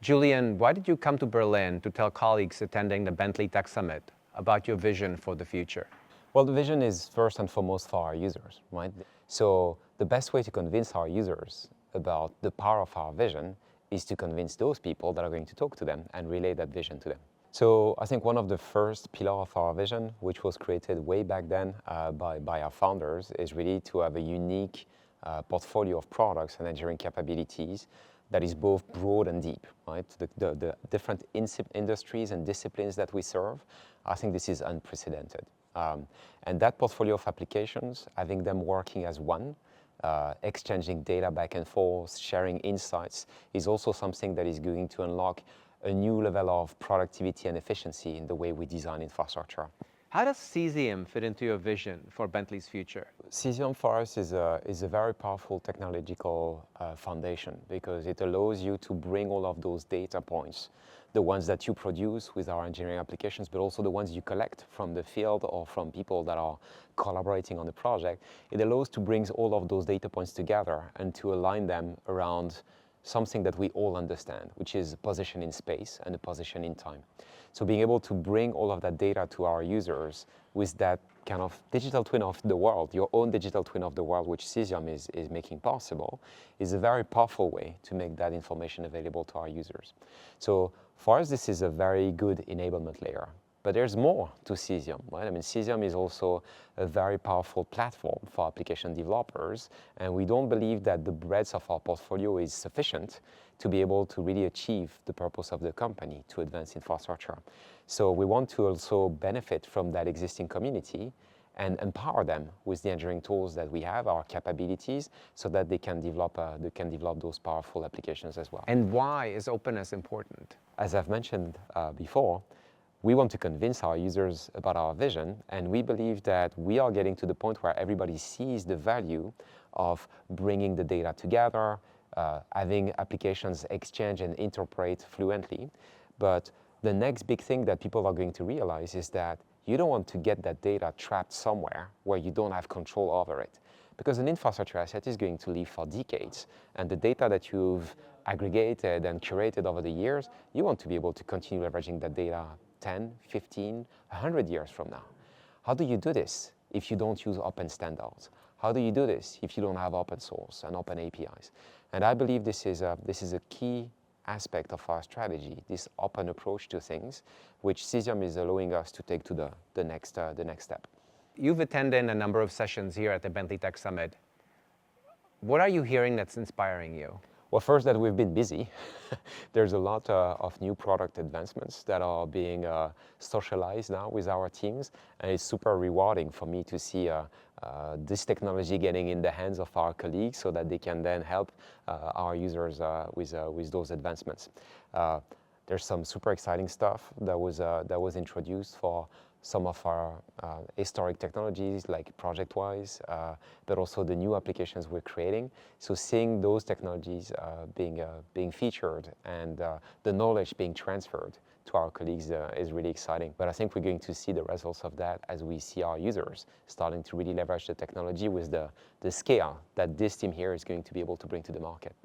Julien, why did you come to Berlin to tell colleagues attending the Bentley Tech Summit about your vision for the future? Well, the vision is first and foremost for our users, right? So the best way to convince our users about the power of our vision is to convince those people that are going to talk to them and relay that vision to them. So I think one of the first pillars of our vision, which was created way back then by our founders, is really to have a unique portfolio of products and engineering capabilities that is both broad and deep, right? The different industries and disciplines that we serve, I think this is unprecedented. And that portfolio of applications, having them working as one, exchanging data back and forth, sharing insights, is also something that is going to unlock a new level of productivity and efficiency in the way we design infrastructure. How does Cesium fit into your vision for Bentley's future? Cesium for us is a very powerful technological foundation because it allows you to bring all of those data points, the ones that you produce with our engineering applications, but also the ones you collect from the field or from people that are collaborating on the project. It allows to bring all of those data points together and to align them around something that we all understand, which is a position in space and a position in time. So being able to bring all of that data to our users with that kind of digital twin of the world, your own digital twin of the world, which Cesium is making possible, is a very powerful way to make that information available to our users. So for us, this is a very good enablement layer. But there's more to Cesium, right? I mean, Cesium is also a very powerful platform for application developers, and we don't believe that the breadth of our portfolio is sufficient to be able to really achieve the purpose of the company to advance infrastructure. So we want to also benefit from that existing community and empower them with the engineering tools that we have, our capabilities, so that they can develop those powerful applications as well. And why is openness important? As I've mentioned before, we want to convince our users about our vision, and we believe that we are getting to the point where everybody sees the value of bringing the data together, having applications exchange and interpret fluently. But the next big thing that people are going to realize is that you don't want to get that data trapped somewhere where you don't have control over it. Because an infrastructure asset is going to live for decades, and the data that you've aggregated and curated over the years, you want to be able to continue leveraging that data 10, 15, 100 years from now. How do you do this if you don't use open standards? How do you do this if you don't have open source and open APIs? And I believe this is a key aspect of our strategy, this open approach to things, which Cesium is allowing us to take to the next step. You've attended a number of sessions here at the Bentley Tech Summit. What are you hearing that's inspiring you? Well, first, that we've been busy. There's a lot of new product advancements that are being socialized now with our teams, and it's super rewarding for me to see this technology getting in the hands of our colleagues so that they can then help our users with those advancements. There's some super exciting stuff that was introduced for some of our historic technologies like ProjectWise, but also the new applications we're creating. So seeing those technologies being featured and the knowledge being transferred to our colleagues is really exciting. But I think we're going to see the results of that as we see our users starting to really leverage the technology with the scale that this team here is going to be able to bring to the market.